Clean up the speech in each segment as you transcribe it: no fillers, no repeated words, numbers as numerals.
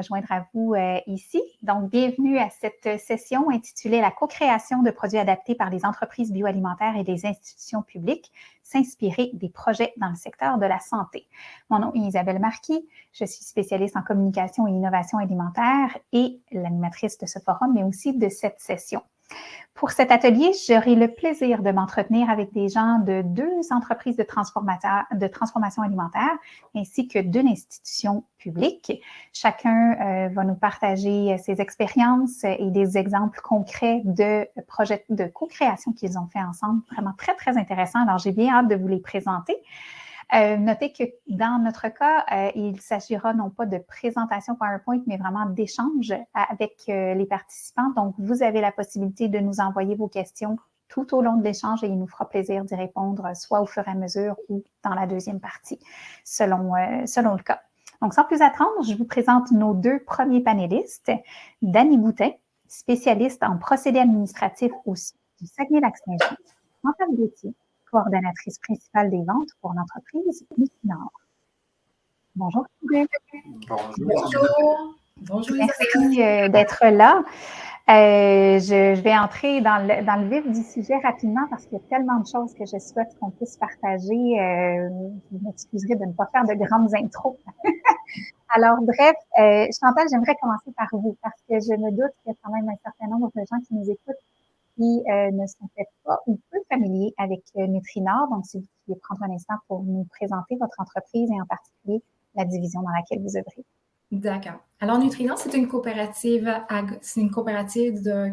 me joindre à vous ici. Donc, bienvenue à cette session intitulée « La co-création de produits adaptés par les entreprises bioalimentaires et les institutions publiques, s'inspirer des projets dans le secteur de la santé ». Mon nom est Isabelle Marquis, je suis spécialiste en communication et innovation alimentaire et l'animatrice de ce forum, mais aussi de cette session. Pour cet atelier, j'aurai le plaisir de m'entretenir avec des gens de 2 entreprises de transformation alimentaire ainsi que d'une institution publique. Chacun va nous partager ses expériences et des exemples concrets de projets de co-création qu'ils ont fait ensemble. Vraiment très, très intéressant. Alors, j'ai bien hâte de vous les présenter. Notez que dans notre cas, il s'agira non pas de présentation PowerPoint, mais vraiment d'échange avec les participants. Donc, vous avez la possibilité de nous envoyer vos questions tout au long de l'échange et il nous fera plaisir d'y répondre soit au fur et à mesure ou dans la deuxième partie, selon le cas. Donc, sans plus attendre, je vous présente nos 2 premiers panélistes. Dany Boutin, spécialiste en procédés administratifs au du Saguenay-Lac-Saint-Jean. Chantal Gauthier, coordonnatrice principale des ventes pour l'entreprise Nutrinor. Bonjour. Bonjour. Bonjour. Merci d'être là. Je vais entrer dans le vif du sujet rapidement parce qu'il y a tellement de choses que je souhaite qu'on puisse partager. Vous m'excuserez de ne pas faire de grandes intros. Alors, bref, Chantal, j'aimerais commencer par vous parce que je me doute qu'il y a quand même un certain nombre de gens qui nous écoutent qui ne sont peut-être pas ou peu familiers avec Nutrinor. Donc, si vous pouviez prendre un instant pour nous présenter votre entreprise et en particulier la division dans laquelle vous œuvrez. D'accord. Alors, Nutrinor, c'est une coopérative,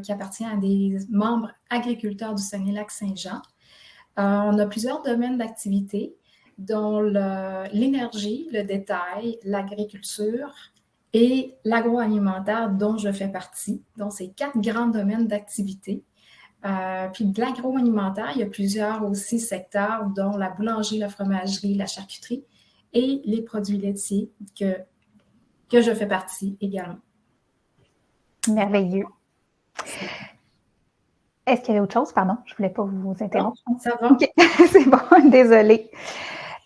qui appartient à des membres agriculteurs du Saguenay-Lac-Saint-Jean. On a plusieurs domaines d'activité, dont l'énergie, le détail, l'agriculture et l'agroalimentaire, dont je fais partie. Donc, c'est 4 grands domaines d'activité. Puis de l'agroalimentaire, il y a plusieurs aussi secteurs, dont la boulangerie, la fromagerie, la charcuterie et les produits laitiers que je fais partie également. Merveilleux. Est-ce qu'il y a autre chose? Pardon, je ne voulais pas vous interrompre. Non, ça va. OK, c'est bon, désolée.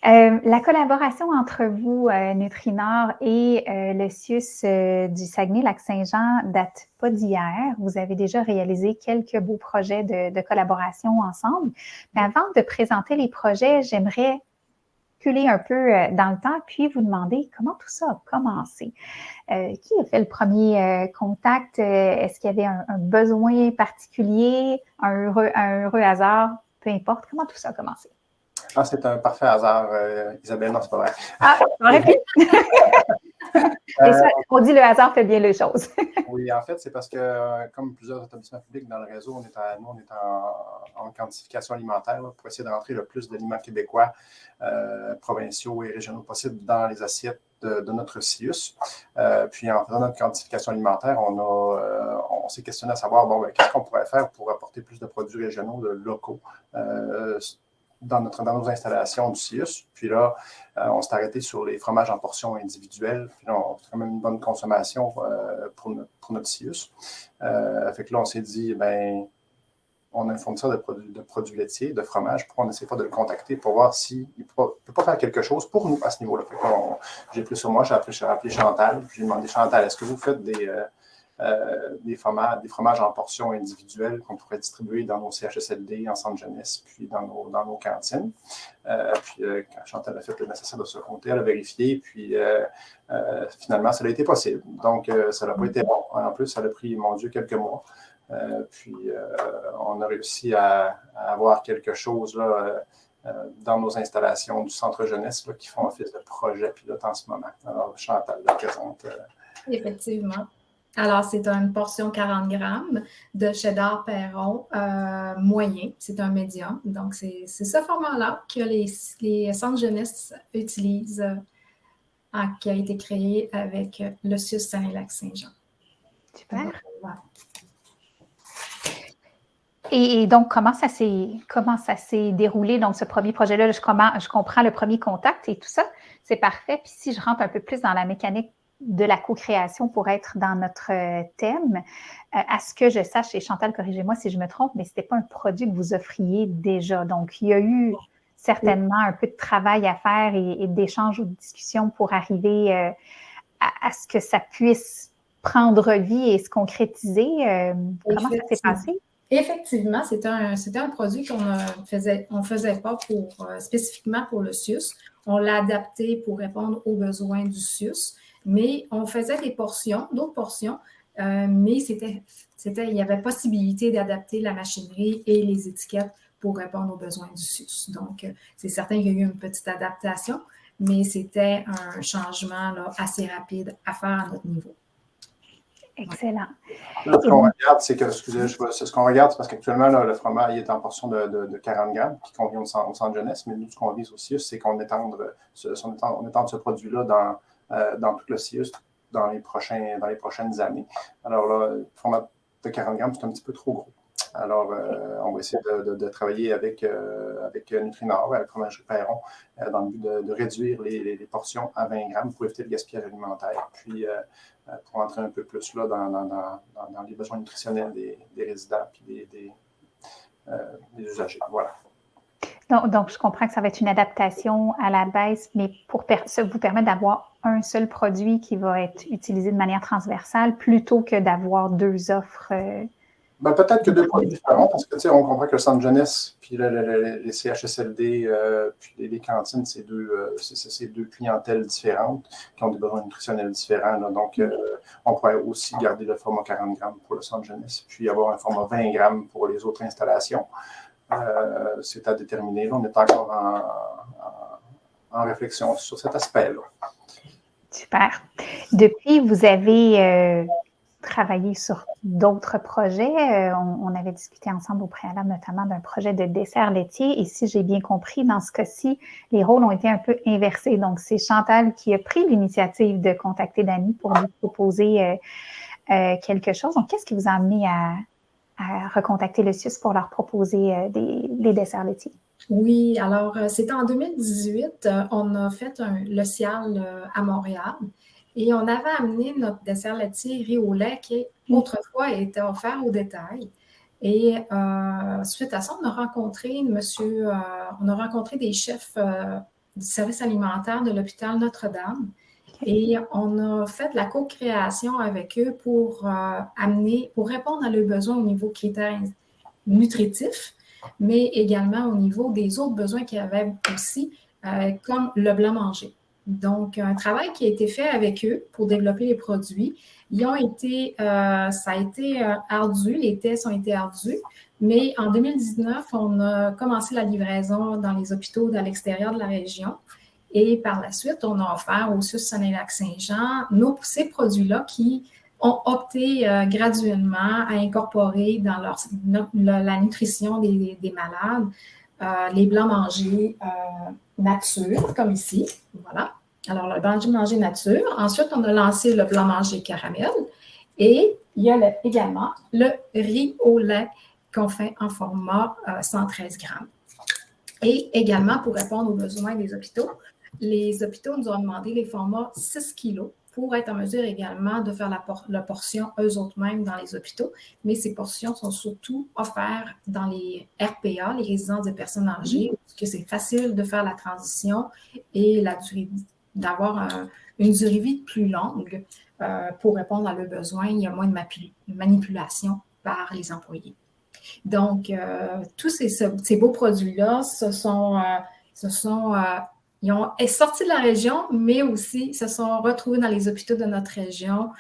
La collaboration entre vous, Nutrinor, et le CIUS du Saguenay-Lac-Saint-Jean date pas d'hier. Vous avez déjà réalisé quelques beaux projets de collaboration ensemble. Mais avant de présenter les projets, j'aimerais reculer un peu dans le temps puis vous demander comment tout ça a commencé. Qui a fait le premier contact? Est-ce qu'il y avait un besoin particulier, un heureux hasard? Peu importe. Comment tout ça a commencé? Ah, c'est un parfait hasard, Isabelle, non, c'est pas vrai. Ah, on aurait pu. Et ça, on dit le hasard fait bien les choses. Oui, en fait, c'est parce que, comme plusieurs établissements publics dans le réseau, on est en quantification alimentaire là, pour essayer de rentrer le plus d'aliments québécois, provinciaux et régionaux possibles dans les assiettes de notre CIUS. Puis, en faisant notre quantification alimentaire, on s'est questionné à savoir, qu'est-ce qu'on pourrait faire pour apporter plus de produits régionaux, locaux, dans nos installations du CIUS. Puis là, on s'est arrêté sur les fromages en portions individuelles. Puis là, on fait quand même une bonne consommation pour notre CIUS. Fait que là, on s'est dit, on a un fournisseur de produits laitiers, de fromage, pourquoi on n'essaie pas de le contacter pour voir s'il ne peut pas faire quelque chose pour nous à ce niveau-là. Fait que là, j'ai pris sur moi, j'ai appelé Chantal, puis j'ai demandé, Chantal, est-ce que vous faites des fromages en portions individuelles qu'on pourrait distribuer dans nos CHSLD, en centre jeunesse, puis dans nos cantines. Puis quand Chantal a fait le nécessaire de ce côté, elle a vérifié, puis finalement, ça a été possible. Donc, ça n'a pas été bon. En plus, ça a pris, mon Dieu, quelques mois. Puis, on a réussi à avoir quelque chose là, dans nos installations du centre jeunesse là, qui font office de projet pilote en ce moment. Alors, Chantal le présente. Effectivement. Alors, c'est une portion 40 grammes de cheddar Perron moyen. C'est un médium. Donc, c'est ce format-là que les centres jeunesse utilisent, qui a été créé avec le CIUS Saguenay-Lac-Saint-Jean. Super. Donc, voilà. Et donc, comment ça s'est déroulé? Donc, ce premier projet-là, je comprends le premier contact et tout ça. C'est parfait. Puis si je rentre un peu plus dans la mécanique de la co-création pour être dans notre thème, à ce que je sache, et Chantal, corrigez-moi si je me trompe, mais ce n'était pas un produit que vous offriez déjà. Donc, il y a eu certainement un peu de travail à faire et d'échanges ou de discussions pour arriver à ce que ça puisse prendre vie et se concrétiser? Comment ça s'est passé? Effectivement, c'était un produit qu'on faisait pas spécifiquement pour le CIUS. On l'a adapté pour répondre aux besoins du CIUS, mais on faisait d'autres portions, mais il y avait possibilité d'adapter la machinerie et les étiquettes pour répondre aux besoins du CIUS. Donc, c'est certain qu'il y a eu une petite adaptation, mais c'était un changement là, assez rapide à faire à notre niveau. Excellent. Là, ce qu'on regarde, c'est que, ce qu'on regarde, c'est parce qu'actuellement, là, le fromage est en portion de 40 grammes qui convient au centre jeunesse, mais nous, ce qu'on vise aussi, c'est qu'on étende ce produit-là dans tout le CIUS dans les prochaines années. Alors là, le format de 40 grammes, c'est un petit peu trop gros. Alors, on va essayer de travailler avec Nutrinor, avec Fromagerie Perron, dans le but de réduire les portions à 20 grammes pour éviter le gaspillage alimentaire, puis pour entrer un peu plus là dans les besoins nutritionnels des résidents et des usagers. Voilà. Donc, je comprends que ça va être une adaptation à la baisse, mais pour vous permettre d'avoir un seul produit qui va être utilisé de manière transversale plutôt que d'avoir deux offres. Peut-être que deux produits différents, parce que on comprend que le centre jeunesse, puis les CHSLD, puis les cantines, c'est deux clientèles différentes qui ont des besoins nutritionnels différents. Là. Donc, on pourrait aussi garder le format 40 grammes pour le centre jeunesse, puis avoir un format 20 grammes pour les autres installations. C'est à déterminer. Là, on est encore en réflexion sur cet aspect-là. Super. Depuis, vous avez travaillé sur d'autres projets. On avait discuté ensemble au préalable notamment d'un projet de dessert laitier. Et si j'ai bien compris, dans ce cas-ci, les rôles ont été un peu inversés. Donc, c'est Chantal qui a pris l'initiative de contacter Dany pour lui proposer quelque chose. Donc, qu'est-ce qui vous a amené à recontacter le CIUS pour leur proposer des desserts laitiers? Oui, alors c'était en 2018, on a fait le CIAL à Montréal et on avait amené notre dessert laitier riz au lait qui autrefois était offert au détail. Et suite à ça, on a rencontré des chefs du service alimentaire de l'hôpital Notre-Dame. Et on a fait la co-création avec eux pour répondre à leurs besoins au niveau critères nutritifs, mais également au niveau des autres besoins qu'il y avait aussi, comme le blanc manger. Donc, un travail qui a été fait avec eux pour développer les produits. Ça a été ardu, les tests ont été ardus, mais en 2019, on a commencé la livraison dans les hôpitaux à l'extérieur de la région. Et par la suite, on a offert au CIUS Saguenay-Lac-Saint-Jean ces produits-là qui ont opté graduellement à incorporer dans la nutrition des malades les blancs mangés nature, comme ici. Voilà. Alors, le blanc manger nature. Ensuite, on a lancé le blanc manger caramel. Et il y a également le riz au lait qu'on fait en format 113 grammes. Et également, pour répondre aux besoins des hôpitaux, les hôpitaux nous ont demandé les formats 6 kilos pour être en mesure également de faire la portion eux-mêmes dans les hôpitaux. Mais ces portions sont surtout offertes dans les RPA, les résidences de personnes âgées, parce que c'est facile de faire la transition et d'avoir une durée de vie plus longue pour répondre à leurs besoins. Il y a moins de manipulation par les employés. Donc, tous ces beaux produits-là ils ont sorti de la région, mais aussi se sont retrouvés dans les hôpitaux de notre région.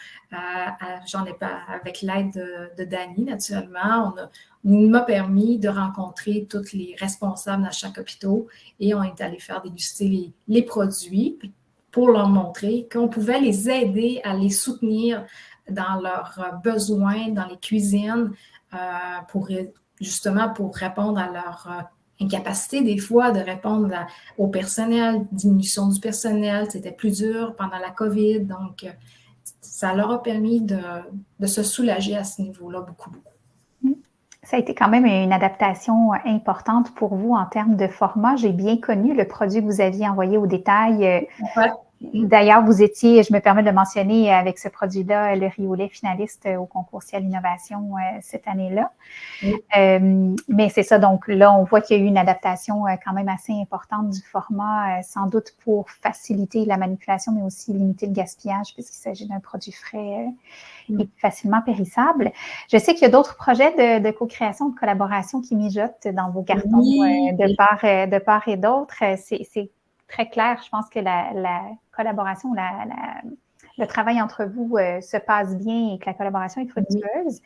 J'en ai pas avec l'aide de Dany, naturellement. Il m'a permis de rencontrer tous les responsables dans chaque hôpital et on est allé faire déguster les produits pour leur montrer qu'on pouvait les aider à les soutenir dans leurs besoins, dans les cuisines, pour répondre à leur incapacité des fois de répondre au personnel, diminution du personnel, c'était plus dur pendant la COVID, donc ça leur a permis de se soulager à ce niveau-là beaucoup. Ça a été quand même une adaptation importante pour vous en termes de format. J'ai bien connu le produit que vous aviez envoyé au détail. D'ailleurs, vous étiez, je me permets de le mentionner, avec ce produit-là, le riz au lait finaliste au concours Ciel Innovation cette année-là. Oui. Mais c'est ça, donc là, on voit qu'il y a eu une adaptation quand même assez importante du format, sans doute pour faciliter la manipulation, mais aussi limiter le gaspillage, puisqu'il s'agit d'un produit frais et facilement périssable. Je sais qu'il y a d'autres projets de co-création, de collaboration qui mijotent dans vos cartons de part et d'autre. C'est très clair. Je pense que la collaboration, le travail entre vous se passe bien et que la collaboration est fructueuse.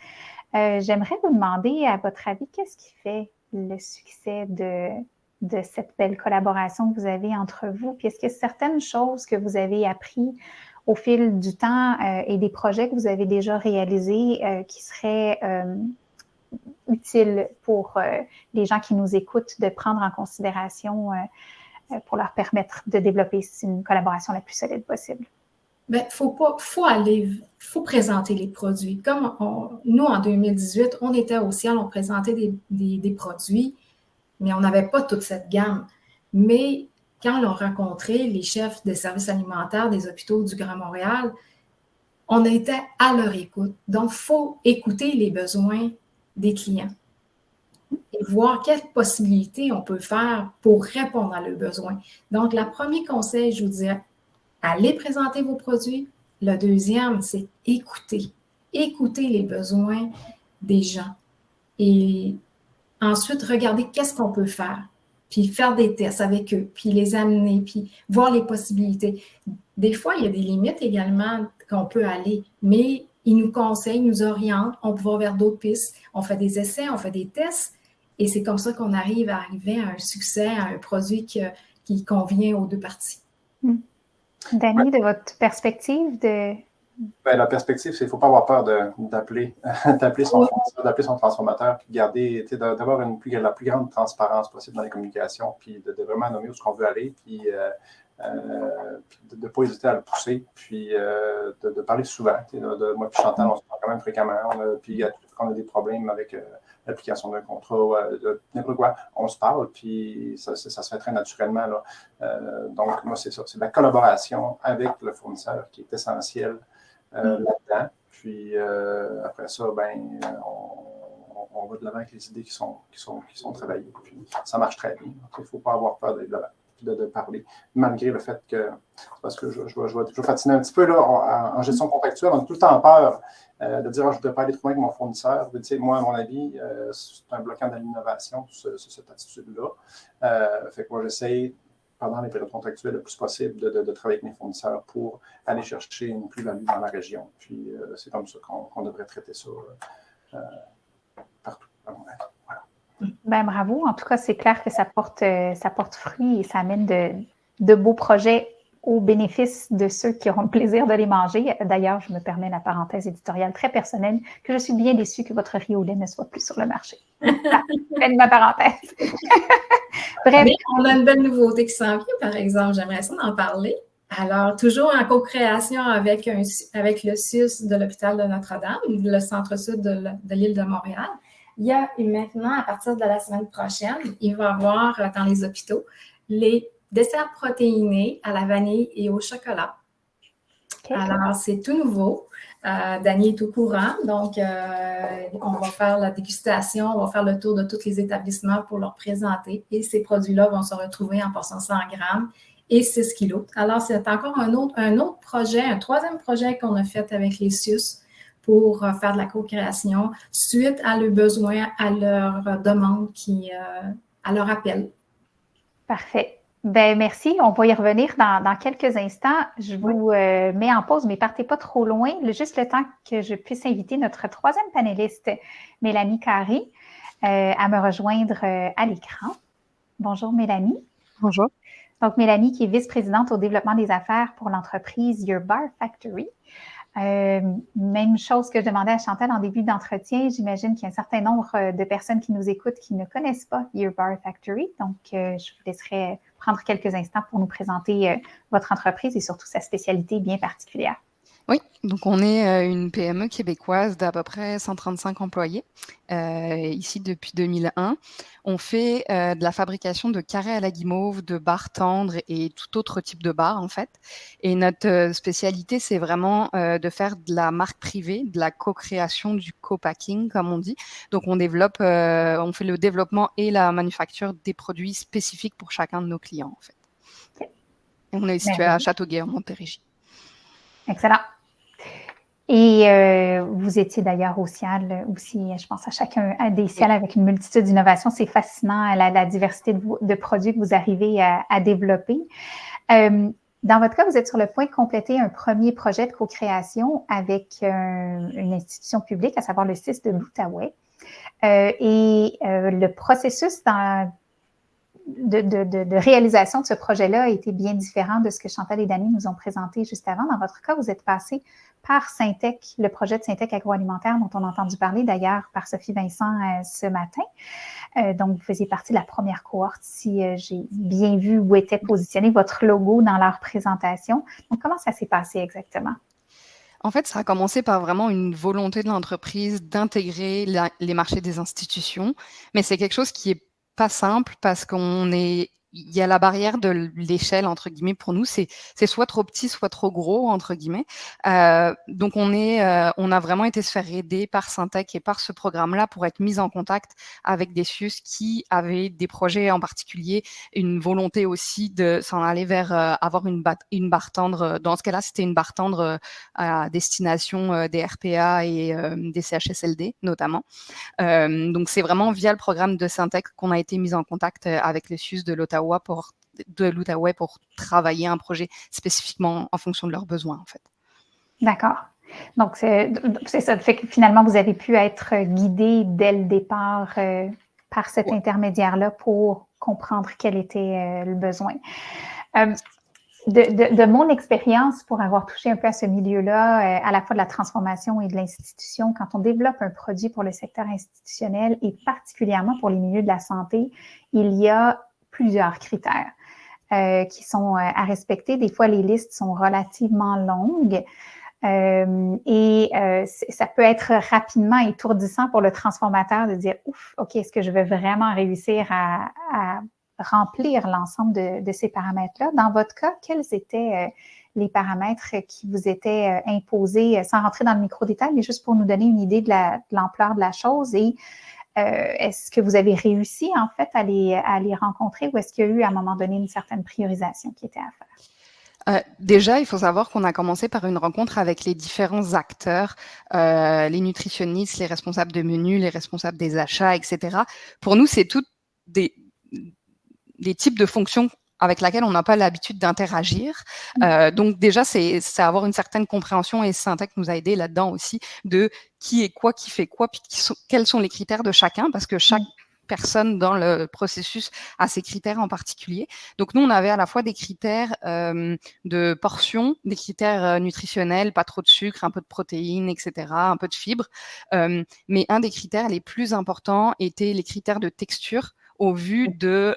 J'aimerais vous demander, à votre avis, qu'est-ce qui fait le succès de cette belle collaboration que vous avez entre vous? Puis est-ce qu'il y a certaines choses que vous avez apprises au fil du temps et des projets que vous avez déjà réalisés qui seraient utiles pour les gens qui nous écoutent de prendre en considération pour leur permettre de développer une collaboration la plus solide possible? Bien, faut présenter les produits. Comme nous, en 2018, on était au Ciel, on présentait des produits, mais on n'avait pas toute cette gamme. Mais quand on a rencontré les chefs des services alimentaires des hôpitaux du Grand Montréal, on était à leur écoute. Donc, il faut écouter les besoins des clients et voir quelles possibilités on peut faire pour répondre à leurs besoins. Donc, le premier conseil, je vous dirais, allez présenter vos produits. Le deuxième, c'est écouter. Écouter les besoins des gens. Et ensuite, regarder qu'est-ce qu'on peut faire. Puis faire des tests avec eux, puis les amener, puis voir les possibilités. Des fois, il y a des limites également qu'on peut aller, mais ils nous conseillent, ils nous orientent, on va vers d'autres pistes, on fait des essais, on fait des tests, et c'est comme ça qu'on arrive à un succès, à un produit qui convient aux deux parties. Danny, de votre perspective, la perspective, c'est qu'il ne faut pas avoir peur d'appeler son fournisseur, d'appeler son transformateur, puis d'avoir la plus grande transparence possible dans les communications, puis de vraiment nommer où ce qu'on veut aller, puis de ne pas hésiter à le pousser, puis de parler souvent. Moi et Chantal, on se parle quand même fréquemment, puis quand on a des problèmes avec l'application d'un contrat, n'importe quoi, on se parle, puis ça se fait très naturellement. Donc, moi, c'est ça. C'est la collaboration avec le fournisseur qui est essentielle là-dedans. Puis après ça, on va de l'avant avec les idées qui sont travaillées. Puis ça marche très bien. Donc, il ne faut pas avoir peur d'aller de l'avant, de parler, malgré le fait que, parce que je vais fatiner un petit peu là, en gestion contractuelle, on a tout le temps peur de dire je ne voudrais pas aller trop loin avec mon fournisseur. Moi, à mon avis, c'est un bloquant de l'innovation, cette attitude-là. Fait que moi, j'essaie pendant les périodes contractuelles le plus possible de travailler avec mes fournisseurs pour aller chercher une plus-value dans la région. Puis c'est comme ça qu'on devrait traiter ça partout. Voilà. Bravo. En tout cas, c'est clair que ça porte fruit et ça amène de beaux projets au bénéfice de ceux qui auront le plaisir de les manger. D'ailleurs, je me permets la parenthèse éditoriale très personnelle que je suis bien déçue que votre riz au lait ne soit plus sur le marché. Voilà, fin de ma parenthèse. Bref. Mais on a une belle nouveauté qui s'en vient, par exemple. J'aimerais ça en parler. Alors, toujours en co-création avec le CIUS de l'hôpital de Notre-Dame, le centre-sud de l'île de Montréal. Il y a maintenant, à partir de la semaine prochaine, il va y avoir dans les hôpitaux les desserts protéinés à la vanille et au chocolat. Okay. Alors, c'est tout nouveau. Dany est au courant, donc on va faire la dégustation, on va faire le tour de tous les établissements pour leur présenter et ces produits-là vont se retrouver en portion 100 grammes et 6 kilos. Alors, c'est encore un autre projet, un troisième projet qu'on a fait avec les CIUS pour faire de la co-création suite à leurs besoins, à leurs demandes, à leur appel. Parfait. Merci. On va y revenir dans quelques instants. Je vous mets en pause, mais partez pas trop loin. Juste le temps que je puisse inviter notre troisième panéliste, Mélanie Carré, à me rejoindre à l'écran. Bonjour, Mélanie. Bonjour. Donc, Mélanie qui est vice-présidente au développement des affaires pour l'entreprise Your Bar Factory. Même chose que je demandais à Chantal en début d'entretien. J'imagine qu'il y a un certain nombre de personnes qui nous écoutent qui ne connaissent pas Your Bar Factory. Donc, je vous laisserai prendre quelques instants pour nous présenter votre entreprise et surtout sa spécialité bien particulière. Oui, donc on est une PME québécoise d'à peu près 135 employés, ici depuis 2001. On fait de la fabrication de carrés à la guimauve, de barres tendres et tout autre type de barres en fait. Et notre spécialité, c'est vraiment de faire de la marque privée, de la co-création, du co-packing comme on dit. Donc on développe, on fait le développement et la manufacture des produits spécifiques pour chacun de nos clients en fait. OK. Et on est situé à Châteauguay en Montérégie. Excellent. Et vous étiez d'ailleurs au CIAL aussi, je pense à chacun des CIAL avec une multitude d'innovations. C'est fascinant la diversité de produits que vous arrivez à développer. Dans votre cas, vous êtes sur le point de compléter un premier projet de co-création avec une institution publique, à savoir le CIS de l'Outaouais. Le processus de réalisation de ce projet-là a été bien différent de ce que Chantal et Dany nous ont présenté juste avant. Dans votre cas, vous êtes passé par Syntec, le projet de Syntec agroalimentaire dont on a entendu parler d'ailleurs par Sophie Vincent ce matin. Donc, vous faisiez partie de la première cohorte, si j'ai bien vu où était positionné votre logo dans leur présentation. Donc, comment ça s'est passé exactement? En fait, ça a commencé par vraiment une volonté de l'entreprise d'intégrer les marchés des institutions, mais c'est quelque chose qui est pas simple parce il y a la barrière de l'échelle entre guillemets pour nous, c'est soit trop petit, soit trop gros entre guillemets. Donc on a vraiment été se faire aider par Syntec et par ce programme-là pour être mis en contact avec des SUS qui avaient des projets en particulier, une volonté aussi de s'en aller vers avoir une barre tendre. Dans ce cas-là, c'était une barre tendre à destination des RPA et des CHSLD notamment. Donc c'est vraiment via le programme de Syntec qu'on a été mis en contact avec le SUS de l'Outaouais pour travailler un projet spécifiquement en fonction de leurs besoins en fait. D'accord. Donc c'est ça, fait que finalement vous avez pu être guidé dès le départ par cet intermédiaire-là pour comprendre quel était le besoin. De mon expérience, pour avoir touché un peu à ce milieu-là, à la fois de la transformation et de l'institution, quand on développe un produit pour le secteur institutionnel et particulièrement pour les milieux de la santé, il y a plusieurs critères qui sont à respecter. Des fois, les listes sont relativement longues. Ça peut être rapidement étourdissant pour le transformateur de dire « Ouf, OK, est-ce que je vais vraiment réussir à remplir l'ensemble de ces paramètres-là? » Dans votre cas, quels étaient les paramètres qui vous étaient imposés, sans rentrer dans le micro-détail, mais juste pour nous donner une idée de l'ampleur de la chose? Et est-ce que vous avez réussi, en fait, à les rencontrer ou est-ce qu'il y a eu, à un moment donné, une certaine priorisation qui était à faire? Déjà, il faut savoir qu'on a commencé par une rencontre avec les différents acteurs, les nutritionnistes, les responsables de menus, les responsables des achats, etc. Pour nous, c'est toutes des types de fonctions avec lesquelles on n'a pas l'habitude d'interagir. Donc déjà, c'est avoir une certaine compréhension et Syntec nous a aidé là-dedans aussi de qui est quoi, qui fait quoi, puis quels sont les critères de chacun, parce que chaque personne dans le processus a ses critères en particulier. Donc nous, on avait à la fois des critères de portions, des critères nutritionnels, pas trop de sucre, un peu de protéines, etc., un peu de fibres. Mais un des critères les plus importants était les critères de texture au vu des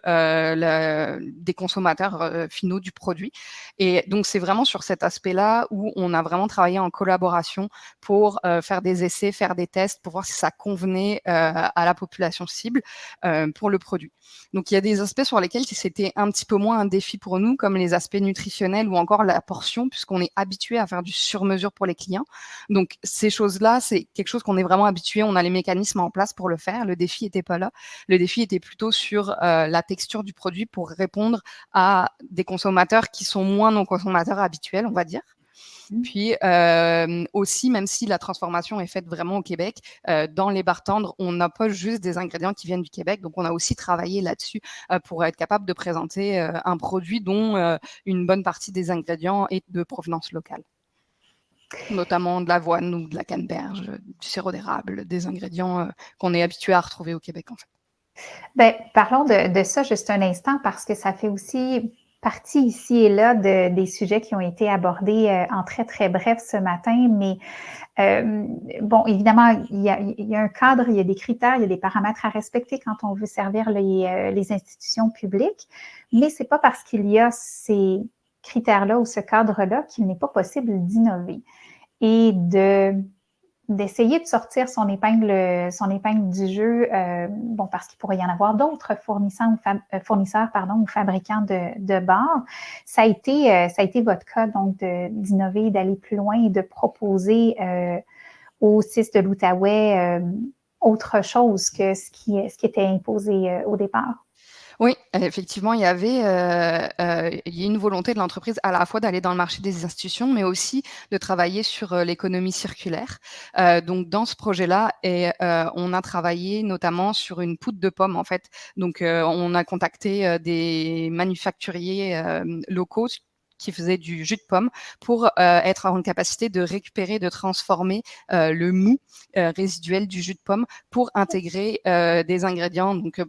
consommateurs finaux du produit. Et donc, c'est vraiment sur cet aspect-là où on a vraiment travaillé en collaboration pour faire des essais, faire des tests pour voir si ça convenait à la population cible pour le produit. Donc, il y a des aspects sur lesquels c'était un petit peu moins un défi pour nous, comme les aspects nutritionnels ou encore la portion, puisqu'on est habitué à faire du sur-mesure pour les clients. Donc, ces choses-là, c'est quelque chose qu'on est vraiment habitué. On a les mécanismes en place pour le faire. Le défi n'était pas là. Le défi était plutôt sur la texture du produit pour répondre à des consommateurs qui sont moins nos consommateurs habituels, on va dire. Puis aussi, même si la transformation est faite vraiment au Québec, dans les barres tendres, on n'a pas juste des ingrédients qui viennent du Québec. Donc, on a aussi travaillé là-dessus pour être capable de présenter un produit dont une bonne partie des ingrédients est de provenance locale. Notamment de l'avoine ou de la canneberge, du sirop d'érable, des ingrédients qu'on est habitué à retrouver au Québec, en fait. Bien, parlons de ça juste un instant parce que ça fait aussi partie ici et là des sujets qui ont été abordés en très, très bref ce matin. Mais bon, évidemment, il y a un cadre, il y a des critères, il y a des paramètres à respecter quand on veut servir les institutions publiques. Mais ce n'est pas parce qu'il y a ces critères-là ou ce cadre-là qu'il n'est pas possible d'innover. et d'essayer de sortir son épingle du jeu, parce qu'il pourrait y en avoir d'autres fournisseurs ou fabricants de bars. Ça a été votre cas, donc, d'innover, d'aller plus loin et de proposer au CIS de l'Outaouais autre chose que ce qui était imposé au départ. Oui, effectivement, il y a une volonté de l'entreprise à la fois d'aller dans le marché des institutions, mais aussi de travailler sur l'économie circulaire. Donc, dans ce projet-là, on a travaillé notamment sur une poudre de pomme, en fait. Donc, on a contacté des manufacturiers locaux qui faisaient du jus de pomme pour être en capacité de récupérer, de transformer le mou résiduel du jus de pomme pour intégrer des ingrédients, donc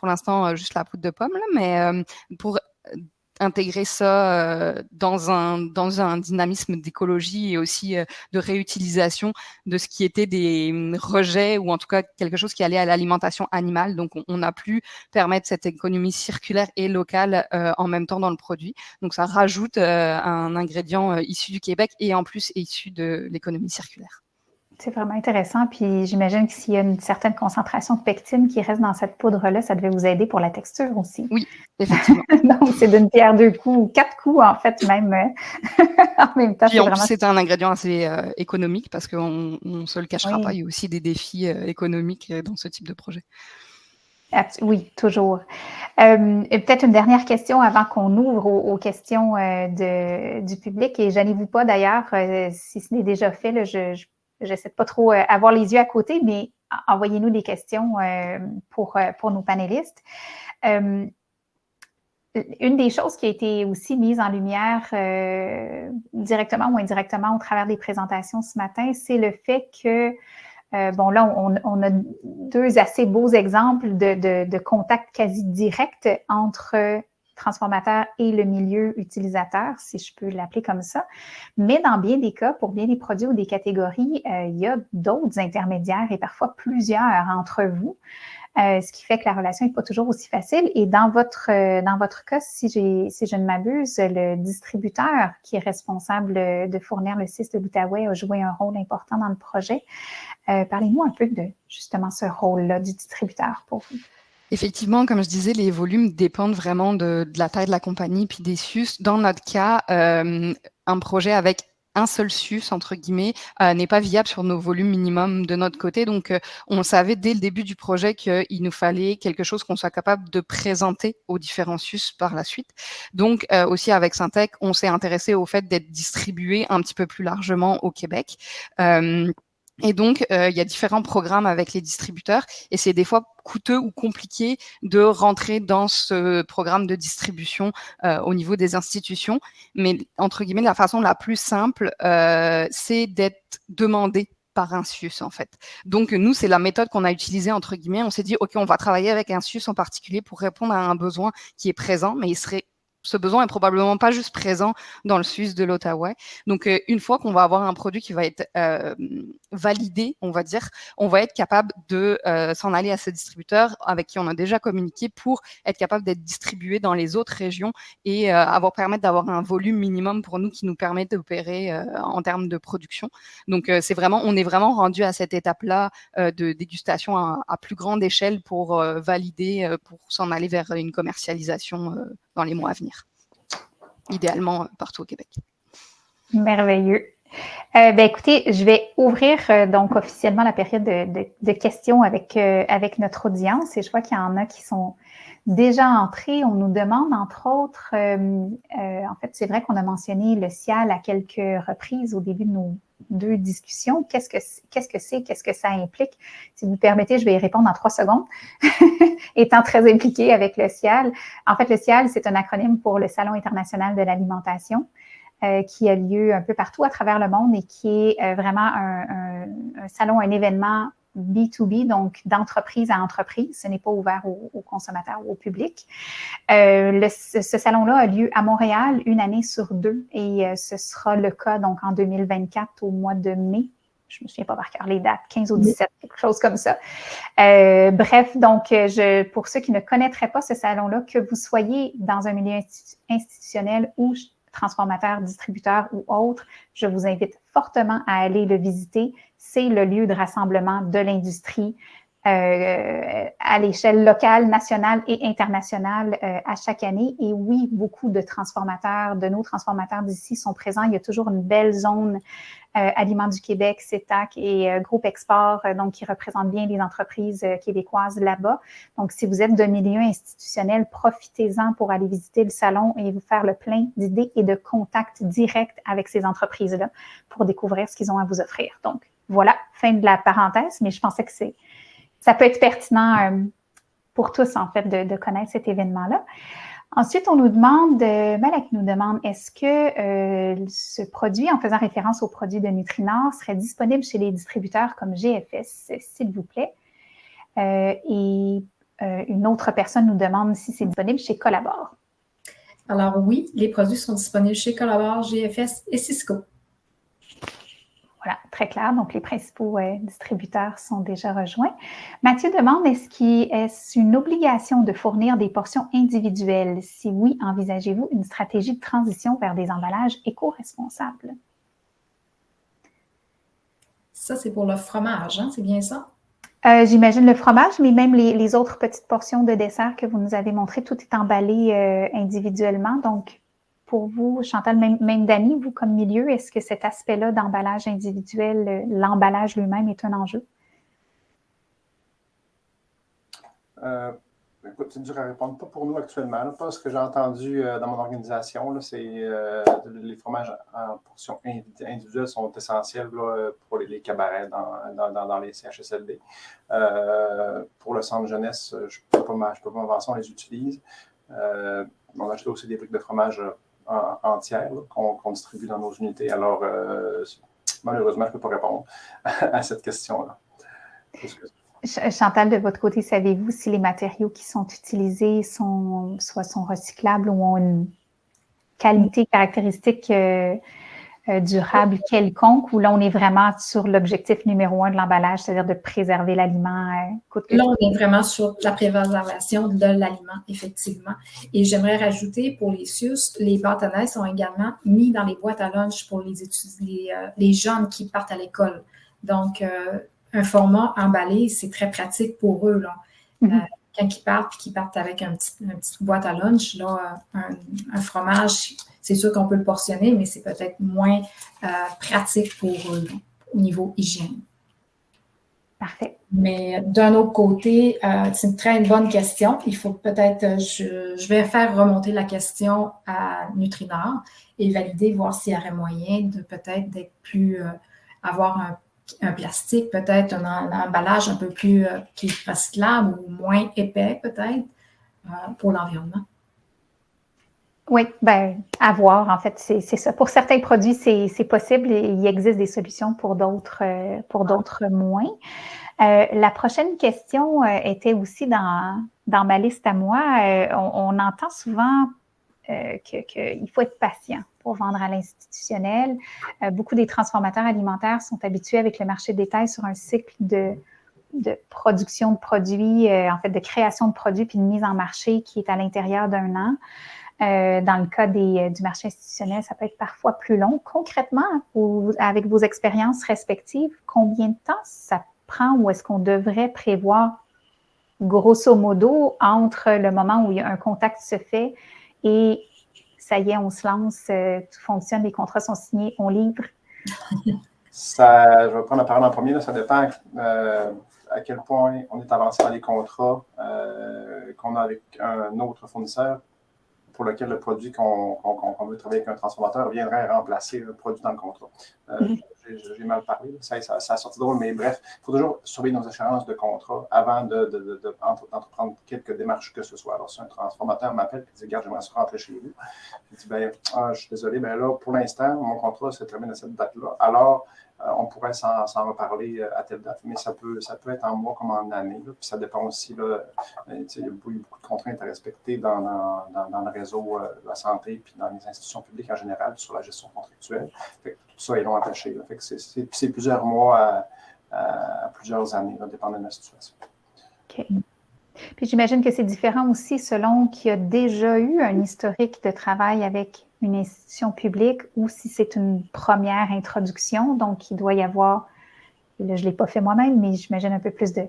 pour l'instant, juste la poudre de pomme, là, mais pour intégrer ça dans un dynamisme d'écologie et aussi de réutilisation de ce qui était des rejets ou en tout cas quelque chose qui allait à l'alimentation animale. Donc, on a pu permettre cette économie circulaire et locale en même temps dans le produit. Donc, ça rajoute un ingrédient issu du Québec et en plus issu de l'économie circulaire. C'est vraiment intéressant. Puis j'imagine que s'il y a une certaine concentration de pectine qui reste dans cette poudre-là, ça devait vous aider pour la texture aussi. Oui, effectivement. Donc, c'est d'une pierre deux coups ou 4 coups, en fait, même en même temps. Puis en plus, c'est un ingrédient assez économique parce qu'on ne se le cachera Oui. pas. Il y a aussi des défis économiques dans ce type de projet. Oui, toujours. Et peut-être une dernière question avant qu'on ouvre aux questions du public. Et gênez-vous pas d'ailleurs, si ce n'est déjà fait, là, j'essaie de pas trop avoir les yeux à côté, mais envoyez-nous des questions pour nos panélistes. Une des choses qui a été aussi mise en lumière directement ou indirectement au travers des présentations ce matin, c'est le fait que là, on a deux assez beaux exemples de contacts quasi directs entre transformateur et le milieu utilisateur, si je peux l'appeler comme ça. Mais dans bien des cas, pour bien des produits ou des catégories, il y a d'autres intermédiaires et parfois plusieurs entre vous, ce qui fait que la relation n'est pas toujours aussi facile. Et dans votre cas, si je ne m'abuse, le distributeur qui est responsable de fournir le CIS de l'Outaouais a joué un rôle important dans le projet. Parlez-nous un peu de justement ce rôle-là du distributeur pour vous. Effectivement, comme je disais, les volumes dépendent vraiment de la taille de la compagnie puis des SUS. Dans notre cas, un projet avec un seul SUS, entre guillemets, n'est pas viable sur nos volumes minimums de notre côté. Donc, on savait dès le début du projet qu'il nous fallait quelque chose qu'on soit capable de présenter aux différents SUS par la suite. Donc, aussi avec Syntec, on s'est intéressé au fait d'être distribué un petit peu plus largement au Québec. Et donc, il y a différents programmes avec les distributeurs et c'est des fois coûteux ou compliqué de rentrer dans ce programme de distribution au niveau des institutions. Mais, entre guillemets, la façon la plus simple, c'est d'être demandé par un SUS, en fait. Donc, nous, c'est la méthode qu'on a utilisée, entre guillemets. On s'est dit, OK, on va travailler avec un SUS en particulier pour répondre à un besoin qui est présent, mais ce besoin est probablement pas juste présent dans le SUS de l'Outaouais. Donc, une fois qu'on va avoir un produit qui va être validé, on va dire, on va être capable de s'en aller à ce distributeur avec qui on a déjà communiqué pour être capable d'être distribué dans les autres régions et permettre d'avoir un volume minimum pour nous qui nous permet d'opérer en termes de production. Donc, on est vraiment rendu à cette étape-là de dégustation à plus grande échelle pour valider, pour s'en aller vers une commercialisation dans les mois à venir. Idéalement partout au Québec. Merveilleux. Écoutez, je vais ouvrir donc officiellement la période de questions avec notre audience et je vois qu'il y en a qui sont déjà entrés. On nous demande, entre autres, en fait, c'est vrai qu'on a mentionné le CIAL à quelques reprises au début de nos deux discussions. Qu'est-ce que ça implique? Si vous me permettez, je vais y répondre en 3 secondes. Étant très impliquée avec le CIAL. En fait, le CIAL, c'est un acronyme pour le Salon international de l'alimentation. Qui a lieu un peu partout à travers le monde et qui est vraiment un salon, un événement B2B, donc d'entreprise à entreprise. Ce n'est pas ouvert aux consommateurs ou au public. Ce salon-là a lieu à Montréal 1 année sur 2 et ce sera le cas donc en 2024 au mois de mai. Je ne me souviens pas par cœur les dates, 15 ou 17, quelque chose comme ça. Bref, donc, pour ceux qui ne connaîtraient pas ce salon-là, que vous soyez dans un milieu institutionnel ou transformateurs, distributeurs ou autres, je vous invite fortement à aller le visiter. C'est le lieu de rassemblement de l'industrie à l'échelle locale, nationale et internationale à chaque année. Et oui, beaucoup de transformateurs, de nos transformateurs d'ici sont présents. Il y a toujours une belle zone Aliments du Québec, CETAC et Groupe Export, donc qui représentent bien les entreprises québécoises là-bas. Donc, si vous êtes de milieu institutionnel, profitez-en pour aller visiter le salon et vous faire le plein d'idées et de contacts directs avec ces entreprises-là pour découvrir ce qu'ils ont à vous offrir. Donc, voilà, fin de la parenthèse, mais je pensais que ça peut être pertinent pour tous, en fait, de connaître cet événement-là. Ensuite, on nous demande, Malak nous demande, est-ce que ce produit, en faisant référence au produit de Nutrinor, serait disponible chez les distributeurs comme GFS, s'il vous plaît? Et une autre personne nous demande si c'est disponible chez Collabor. Alors oui, les produits sont disponibles chez Collabor, GFS et Cisco. Voilà, très clair. Donc, les principaux distributeurs sont déjà rejoints. Mathieu demande, est-ce une obligation de fournir des portions individuelles? Si oui, envisagez-vous une stratégie de transition vers des emballages éco-responsables? Ça, c'est pour le fromage, hein? C'est bien ça? J'imagine le fromage, mais même les autres petites portions de dessert que vous nous avez montrées, tout est emballé individuellement. Donc, pour vous, Chantal, même Dani, vous comme milieu, est-ce que cet aspect-là d'emballage individuel, l'emballage lui-même est un enjeu? Écoute, c'est dur à répondre. Pas pour nous actuellement. Là, pas ce que j'ai entendu dans mon organisation. Là, c'est les fromages en portions individuelles sont essentiels là, pour les cabarets dans les CHSLD. Pour le centre jeunesse, je ne peux pas m'avancer, on les utilise. On achète aussi des briques de fromage entières qu'on distribue dans nos unités. Alors, malheureusement, je ne peux pas répondre à cette question-là. Chantal, de votre côté, savez-vous si les matériaux qui sont utilisés sont recyclables ou ont une qualité caractéristique durable quelconque, ou là, on est vraiment sur l'objectif numéro 1 de l'emballage, c'est-à-dire de préserver l'aliment coûte que coûte? Là, on est vraiment sur la préservation de l'aliment, effectivement. Et j'aimerais rajouter, pour les CIUS, les bâtonnets sont également mis dans les boîtes à lunch pour les jeunes qui partent à l'école. Donc, un format emballé, c'est très pratique pour eux, là. Quand ils partent avec une petite boîte à lunch, là, un fromage, c'est sûr qu'on peut le portionner, mais c'est peut-être moins pratique pour eux, là, au niveau hygiène. Parfait. Mais d'un autre côté, c'est une très bonne question. Il faut peut-être, je vais faire remonter la question à Nutrinor et valider, voir s'il y aurait moyen de peut-être d'être plus, avoir un plastique, peut-être un emballage un peu plus qui est recyclable ou moins épais, peut-être, pour l'environnement. Oui, bien, à voir, en fait, c'est ça. Pour certains produits, c'est possible et il existe des solutions pour d'autres moins. La prochaine question était aussi dans ma liste à moi. On entend souvent qu'il faut être patient pour vendre à l'institutionnel. Beaucoup des transformateurs alimentaires sont habitués avec le marché de détail sur un cycle de production de produits, en fait, de création de produits puis de mise en marché qui est à l'intérieur d'un an. Dans le cas du marché institutionnel, ça peut être parfois plus long. Concrètement, avec vos expériences respectives, combien de temps ça prend ou est-ce qu'on devrait prévoir, grosso modo, entre le moment où un contact se fait et ça y est, on se lance, tout fonctionne, les contrats sont signés, on livre? Je vais prendre la parole en premier. Là, ça dépend à quel point on est avancé dans les contrats qu'on a avec un autre fournisseur pour lequel le produit qu'on veut travailler avec un transformateur viendrait remplacer le produit dans le contrat. J'ai mal parlé, ça a sorti drôle, mais bref, il faut toujours surveiller nos échéances de contrat avant d'entreprendre quelque démarche que ce soit. Alors, si un transformateur m'appelle et dit « Regarde, j'aimerais se rentrer chez vous », je dis « je suis désolé, là, pour l'instant, mon contrat se termine à cette date-là. » Alors, on pourrait s'en reparler à telle date, mais ça peut être en mois comme en année. Là, puis ça dépend aussi, là, il y a beaucoup de contraintes à respecter dans le réseau de la santé puis dans les institutions publiques en général sur la gestion contractuelle. Fait que tout ça est long attaché. Là. Fait que c'est plusieurs mois à plusieurs années, là, dépendant de la situation. OK. Puis j'imagine que c'est différent aussi selon qu'il y a déjà eu un historique de travail avec une institution publique ou si c'est une première introduction. Donc, il doit y avoir, et là, je ne l'ai pas fait moi-même, mais j'imagine un peu plus de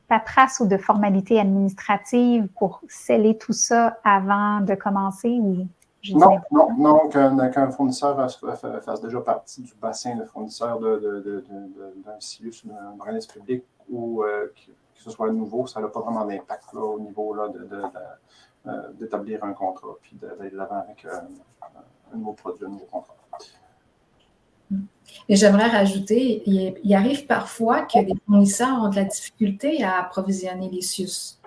paperasse ou de formalités administratives pour sceller tout ça avant de commencer ou non, qu'un fournisseur fasse déjà partie du bassin de fournisseurs d'un CIUS ou d'un organisme public ou que ce soit nouveau, ça n'a pas vraiment d'impact là, au niveau là, d'établir un contrat puis d'aller de l'avant avec un nouveau produit, un nouveau contrat. Et j'aimerais rajouter, il arrive parfois que des fournisseurs ont de la difficulté à approvisionner les CIUS.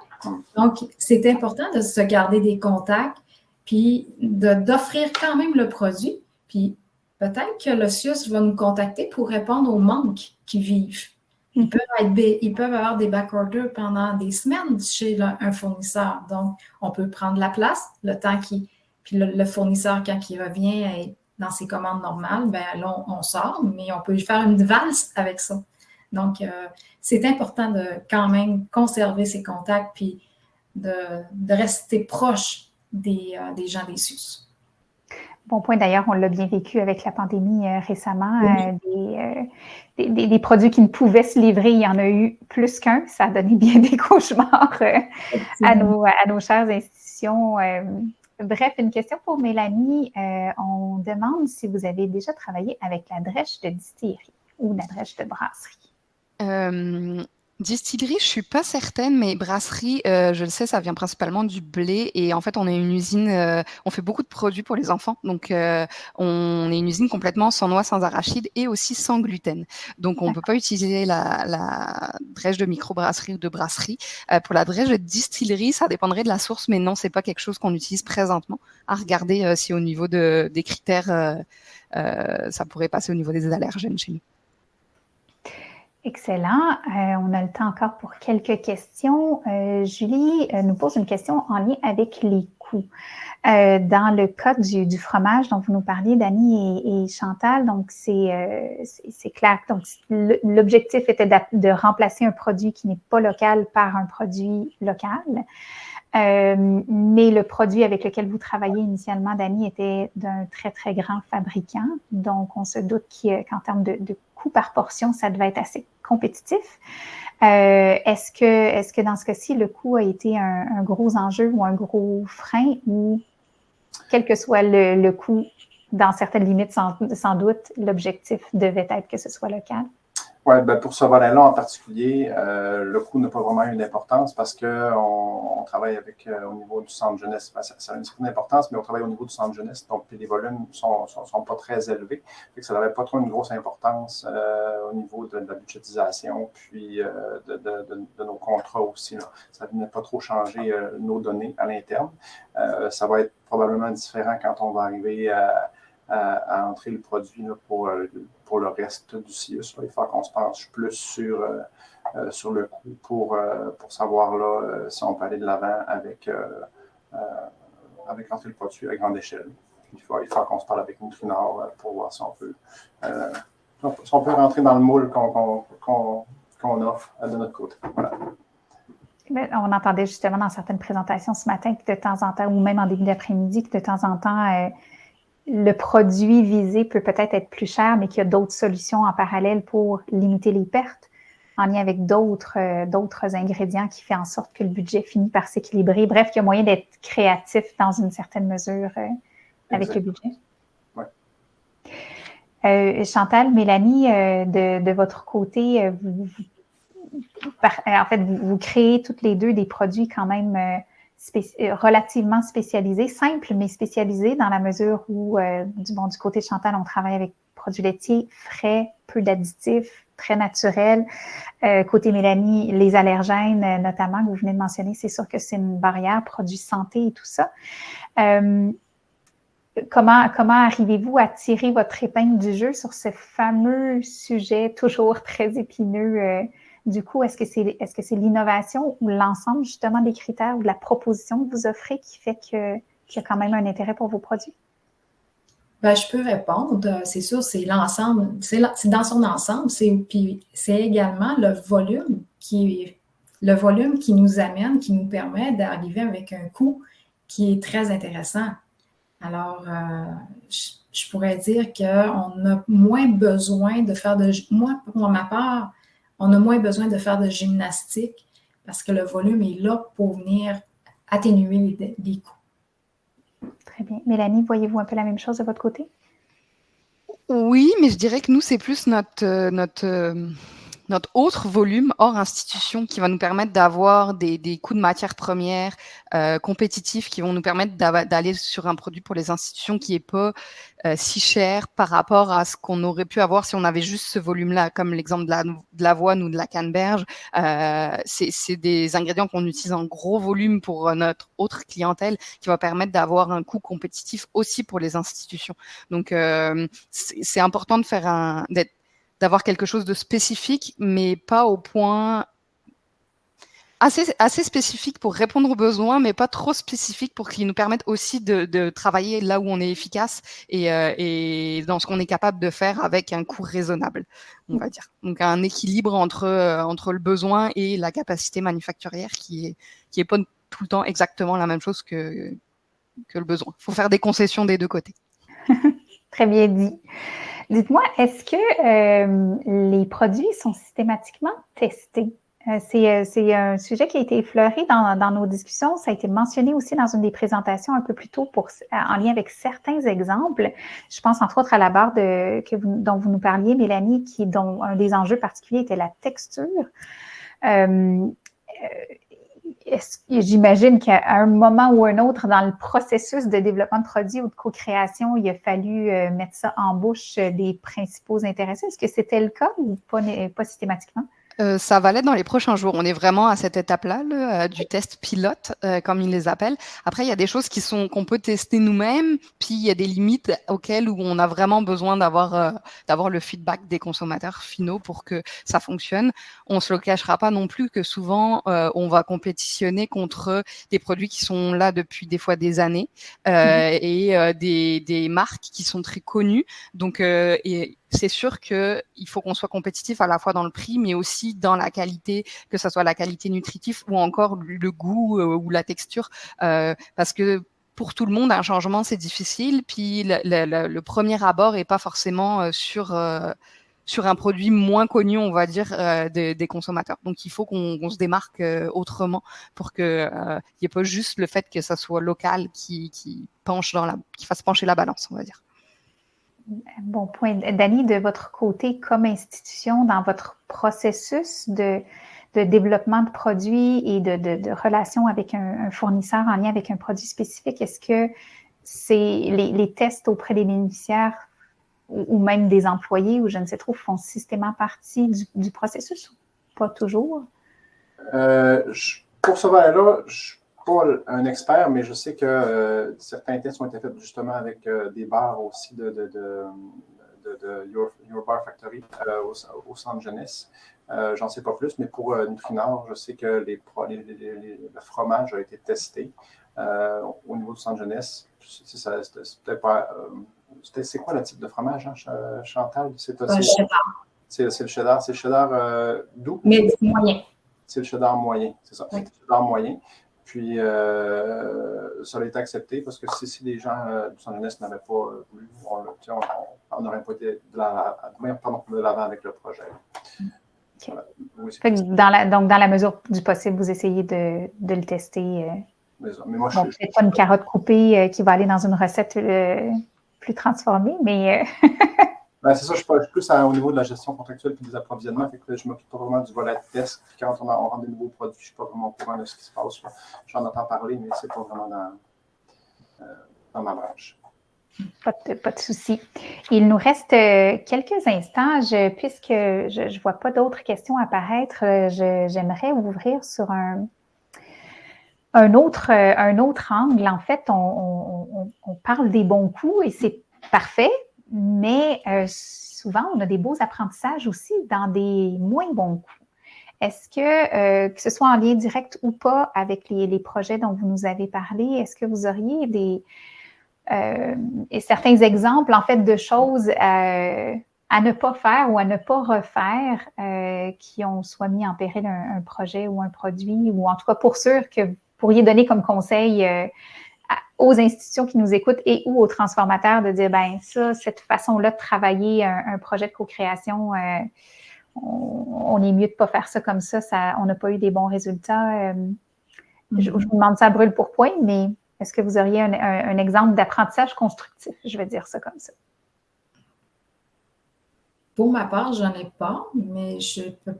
Donc, c'est important de se garder des contacts puis d'offrir quand même le produit. Puis peut-être que le CIUS va nous contacter pour répondre aux manques qu'ils vivent. Ils peuvent avoir des backorders pendant des semaines chez un fournisseur. Donc, on peut prendre la place, le temps puis le fournisseur, quand il revient dans ses commandes normales, ben là, on sort, mais on peut faire une valse avec ça. Donc, c'est important de quand même conserver ses contacts puis de rester proche des gens des CIUS. Bon point, d'ailleurs, on l'a bien vécu avec la pandémie récemment. Des produits qui ne pouvaient se livrer, il y en a eu plus qu'un. Ça a donné bien des cauchemars à nos chères institutions. Bref, une question pour Mélanie. On demande si vous avez déjà travaillé avec la drèche de distillerie ou la drèche de brasserie. Distillerie, je suis pas certaine, mais brasserie, je le sais, ça vient principalement du blé. Et en fait, on est une usine, on fait beaucoup de produits pour les enfants. Donc, on est une usine complètement sans noix, sans arachide et aussi sans gluten. Donc, on peut pas utiliser la drèche de microbrasserie ou de brasserie. Pour la drèche de distillerie, ça dépendrait de la source, mais non, c'est pas quelque chose qu'on utilise présentement. À regarder si au niveau des critères, ça pourrait passer au niveau des allergènes chez nous. Excellent. On a le temps encore pour quelques questions. Julie nous pose une question en lien avec les coûts. Dans le cas du fromage dont vous nous parliez, Dany et Chantal, donc c'est clair. Donc, l'objectif était de remplacer un produit qui n'est pas local par un produit local. Mais le produit avec lequel vous travaillez initialement, Dany, était d'un très, très grand fabricant. Donc, on se doute qu'en termes de coût par portion, ça devait être assez compétitif. Est-ce que dans ce cas-ci, le coût a été un gros enjeu ou un gros frein ou quel que soit le coût, dans certaines limites, sans doute, l'objectif devait être que ce soit local? Oui, ben pour ce volet-là en particulier, le coût n'a pas vraiment eu d'importance parce qu'on travaille avec au niveau du centre jeunesse. Ben, ça a une certaine importance, mais on travaille au niveau du centre jeunesse, donc les volumes ne sont pas très élevés. Fait que ça n'avait pas trop une grosse importance au niveau de la budgétisation, puis de nos contrats aussi. Là. Ça ne venait pas trop changer nos données à l'interne. Ça va être probablement différent quand on va arriver à entrer le produit là, pour le reste du CIUS. Là. Il faut qu'on se penche plus sur le coût pour savoir là, si on peut aller de l'avant avec entrer le produit à grande échelle. Il faut qu'on se parle avec Nutrinor pour voir si on peut rentrer dans le moule qu'on offre de notre côté. Voilà. On entendait justement dans certaines présentations ce matin que de temps en temps, ou même en début d'après-midi, que de temps en temps, le produit visé peut peut-être être plus cher, mais qu'il y a d'autres solutions en parallèle pour limiter les pertes en lien avec d'autres ingrédients qui font en sorte que le budget finit par s'équilibrer. Bref, il y a moyen d'être créatif dans une certaine mesure avec le budget. Ouais. Chantal, Mélanie, de votre côté, vous créez toutes les deux des produits quand même relativement spécialisés, simples mais spécialisés dans la mesure où, du côté de Chantal, on travaille avec produits laitiers frais, peu d'additifs, très naturels. Côté Mélanie, les allergènes, notamment, que vous venez de mentionner, c'est sûr que c'est une barrière, produits santé et tout ça. Comment arrivez-vous à tirer votre épingle du jeu sur ce fameux sujet toujours très épineux? Du coup, est-ce que c'est l'innovation ou l'ensemble justement des critères ou de la proposition que vous offrez qui fait qu'il y a quand même un intérêt pour vos produits? Ben, je peux répondre. C'est sûr, c'est l'ensemble. C'est dans son ensemble. Puis c'est également le volume qui nous amène, qui nous permet d'arriver avec un coût qui est très intéressant. Alors, je pourrais dire qu'on a moins besoin de faire moi, pour ma part, on a moins besoin de faire de gymnastique parce que le volume est là pour venir atténuer les coûts. Très bien. Mélanie, voyez-vous un peu la même chose de votre côté? Oui, mais je dirais que nous, c'est plus notre autre volume hors institution qui va nous permettre d'avoir des coûts de matières premières compétitifs qui vont nous permettre d'aller sur un produit pour les institutions qui est pas si cher par rapport à ce qu'on aurait pu avoir si on avait juste ce volume-là, comme l'exemple de l'avoine ou de la canneberge. C'est des ingrédients qu'on utilise en gros volume pour notre autre clientèle qui va permettre d'avoir un coût compétitif aussi pour les institutions. Donc, c'est important de faire d'avoir quelque chose de spécifique, mais pas au point assez spécifique pour répondre aux besoins, mais pas trop spécifique pour qu'ils nous permettent aussi de travailler là où on est efficace et dans ce qu'on est capable de faire avec un coût raisonnable, on va dire. Donc un équilibre entre le besoin et la capacité manufacturière qui est pas tout le temps exactement la même chose que le besoin. Il faut faire des concessions des deux côtés. Très bien dit. Dites-moi, est-ce que les produits sont systématiquement testés? C'est un sujet qui a été effleuré dans nos discussions. Ça a été mentionné aussi dans une des présentations un peu plus tôt en lien avec certains exemples. Je pense entre autres à la barre dont vous nous parliez, Mélanie, dont un des enjeux particuliers était la texture. J'imagine qu'à un moment ou un autre dans le processus de développement de produits ou de co-création, il a fallu mettre ça en bouche des principaux intéressés. Est-ce que c'était le cas ou pas systématiquement? Ça va l'être dans les prochains jours. On est vraiment à cette étape-là du test pilote, comme ils les appellent. Après, il y a des choses qu'on peut tester nous-mêmes, puis il y a des limites auxquelles où on a vraiment besoin d'avoir le feedback des consommateurs finaux pour que ça fonctionne. On se le cachera pas non plus que souvent on va compétitionner contre des produits qui sont là depuis des fois des années et des marques qui sont très connues. Donc et c'est sûr qu'il faut qu'on soit compétitif à la fois dans le prix, mais aussi dans la qualité, que ce soit la qualité nutritive ou encore le goût ou la texture, parce que pour tout le monde, un changement, c'est difficile. Puis le premier abord est pas forcément sur un produit moins connu, on va dire, des consommateurs. Donc, il faut qu'on se démarque autrement pour que il n'y ait pas juste le fait que ça soit local qui fasse pencher la balance, on va dire. Bon point. Dani, de votre côté, comme institution, dans votre processus de développement de produits et de relation avec un fournisseur en lien avec un produit spécifique, est-ce que les tests auprès des bénéficiaires ou même des employés ou je ne sais trop font systématiquement partie du processus ou pas toujours? Pour ce volet-là, je ne suis pas un expert, mais je sais que certains tests ont été faits justement avec des bars aussi de Your Bar Factory au centre jeunesse. J'en sais pas plus, mais pour Nutrinor, je sais que le fromage a été testé au niveau du centre jeunesse. C'est peut-être pas. C'est quoi le type de fromage, hein, Chantal? C'est le cheddar. C'est le cheddar. C'est le cheddar doux? Mais moyen. C'est le cheddar moyen, c'est ça. Oui. C'est le cheddar moyen. Puis, ça a été accepté parce que si les gens du centre jeunesse n'avaient pas voulu, on n'aurait pas été de l'avant avec le projet. Okay. Voilà. Donc, dans la mesure du possible, vous essayez de le tester. Mais moi, peut-être pas une carotte coupée qui va aller dans une recette plus transformée, mais... Ben, c'est ça, je suis plus au niveau de la gestion contractuelle et des approvisionnements. Fait que je ne m'occupe pas vraiment du volet test. Puis quand on rend des nouveaux produits, je ne suis pas vraiment au courant de ce qui se passe. J'en entends parler, mais ce n'est pas vraiment dans ma branche. Pas de souci. Il nous reste quelques instants. Puisque je ne vois pas d'autres questions apparaître, j'aimerais ouvrir sur un autre angle. En fait, on parle des bons coups et c'est parfait, mais souvent, on a des beaux apprentissages aussi dans des moins bons coups. Est-ce que ce soit en lien direct ou pas avec les projets dont vous nous avez parlé, est-ce que vous auriez certains exemples, en fait, de choses à ne pas faire ou à ne pas refaire qui ont soit mis en péril un projet ou un produit, ou en tout cas pour sûr que vous pourriez donner comme conseil aux institutions qui nous écoutent et ou aux transformateurs de dire, ben ça, cette façon-là de travailler un projet de co-création, on est mieux de ne pas faire ça comme ça, on n'a pas eu des bons résultats. Je vous demande ça brûle pour point, mais est-ce que vous auriez un exemple d'apprentissage constructif? Je vais dire ça comme ça. Pour ma part, je n'en ai pas, mais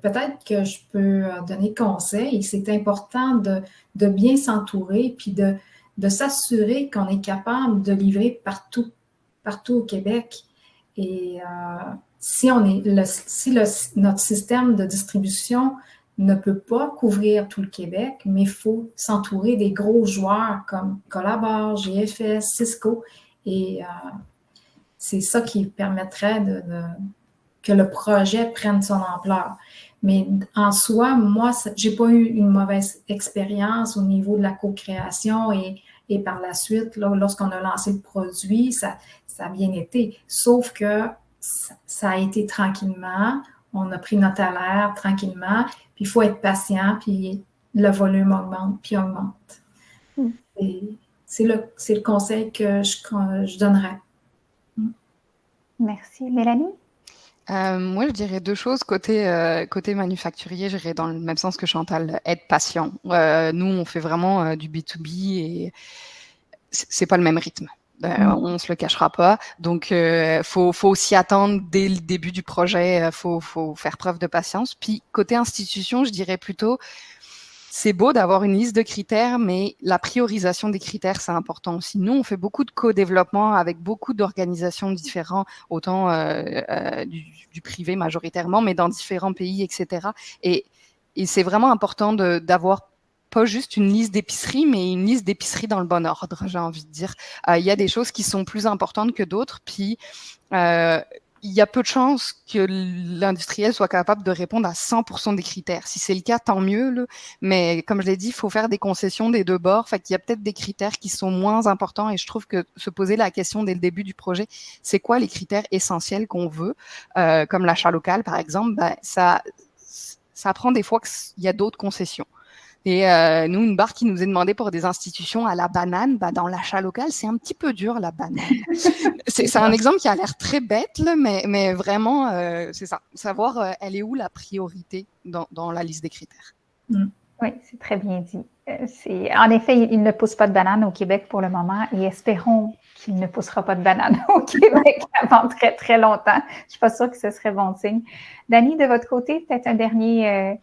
peut-être que je peux donner conseil. C'est important de bien s'entourer puis de s'assurer qu'on est capable de livrer partout au Québec. Et si notre système de distribution ne peut pas couvrir tout le Québec, mais il faut s'entourer des gros joueurs comme Collabor, GFS, Cisco. Et c'est ça qui permettrait que le projet prenne son ampleur. Mais en soi, moi, j'ai pas eu une mauvaise expérience au niveau de la co-création et par la suite, là, lorsqu'on a lancé le produit, ça a bien été. Sauf que ça a été tranquillement, on a pris notre alerte tranquillement, puis il faut être patient, puis le volume augmente, puis augmente. Et c'est le conseil que je donnerais. Merci. Mélanie? Moi, je dirais deux choses. Côté manufacturier, j'irais dans le même sens que Chantal, être patient. Nous, on fait vraiment du B2B et c'est pas le même rythme. On se le cachera pas. Donc, faut aussi attendre dès le début du projet. Faut faire preuve de patience. Puis, côté institution, je dirais plutôt, c'est beau d'avoir une liste de critères, mais la priorisation des critères, c'est important aussi. Nous, on fait beaucoup de co-développement avec beaucoup d'organisations différentes, autant du privé majoritairement, mais dans différents pays, etc. Et c'est vraiment important d'avoir pas juste une liste d'épicerie, mais une liste d'épicerie dans le bon ordre, j'ai envie de dire. Il y a des choses qui sont plus importantes que d'autres, puis il y a peu de chances que l'industriel soit capable de répondre à 100% des critères. Si c'est le cas, tant mieux. Là. Mais comme je l'ai dit, il faut faire des concessions des deux bords. Fait qu'il y a peut-être des critères qui sont moins importants. Et je trouve que se poser la question dès le début du projet, c'est quoi les critères essentiels qu'on veut, comme l'achat local, par exemple, ben, ça apprend des fois qu'il y a d'autres concessions. Et nous, une barre qui nous est demandée pour des institutions à la banane, bah, dans l'achat local, c'est un petit peu dur, la banane. C'est un exemple qui a l'air très bête, là, mais vraiment, c'est ça. Savoir, elle est où la priorité dans la liste des critères. Oui, c'est très bien dit. En effet, il ne pousse pas de banane au Québec pour le moment et espérons qu'il ne poussera pas de banane au Québec avant très, très longtemps. Je ne suis pas sûre que ce serait bon signe. Dani, de votre côté, peut-être un dernier...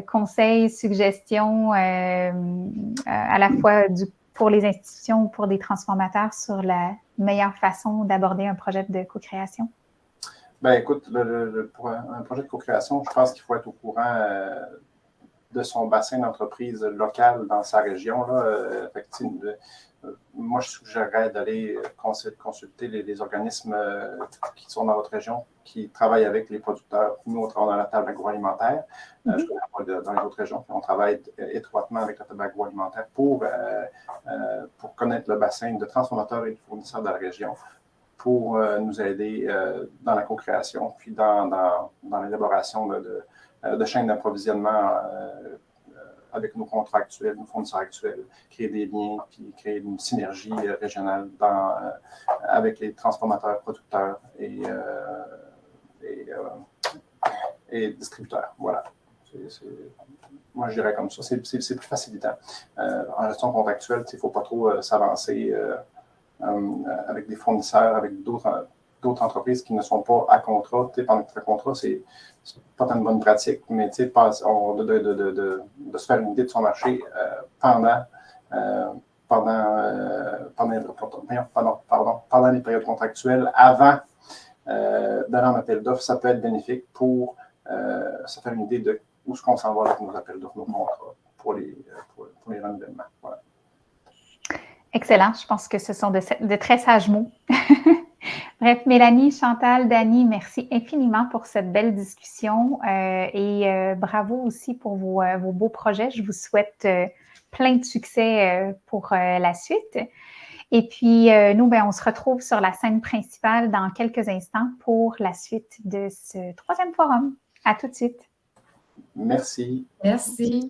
conseils, suggestions à la fois pour les institutions ou pour des transformateurs sur la meilleure façon d'aborder un projet de co-création? Ben écoute, pour un projet de co-création, je pense qu'il faut être au courant de son bassin d'entreprise local dans sa région. Là. Moi, je suggérerais d'aller consulter les organismes qui sont dans votre région, qui travaillent avec les producteurs. Nous, on travaille dans la table agroalimentaire. Je connais pas dans les autres régions. On travaille étroitement avec la table agroalimentaire pour connaître le bassin de transformateurs et de fournisseurs de la région, pour nous aider dans la co-création, puis dans l'élaboration de chaînes d'approvisionnement avec nos contrats actuels, nos fournisseurs actuels, créer des liens, puis créer une synergie régionale avec les transformateurs, producteurs et distributeurs. Voilà. Moi, je dirais comme ça. C'est plus facilitant. En gestion contractuelle, il ne faut pas trop s'avancer avec des fournisseurs, avec d'autres entreprises qui ne sont pas à contrat. Pendant que tu es à contrat, c'est pas tant une bonne pratique, mais de se faire une idée de son marché pendant les périodes contractuelles, avant d'aller en appel d'offres, ça peut être bénéfique pour se faire une idée de où est-ce qu'on s'en va avec nos appels d'offres, nos contrats pour les renouvellements. Voilà. Excellent. Je pense que ce sont de très sages mots. Bref, Mélanie, Chantal, Dani, merci infiniment pour cette belle discussion et bravo aussi pour vos beaux projets. Je vous souhaite plein de succès pour la suite. Et puis, nous, on se retrouve sur la scène principale dans quelques instants pour la suite de ce 3e forum. À tout de suite. Merci. Merci.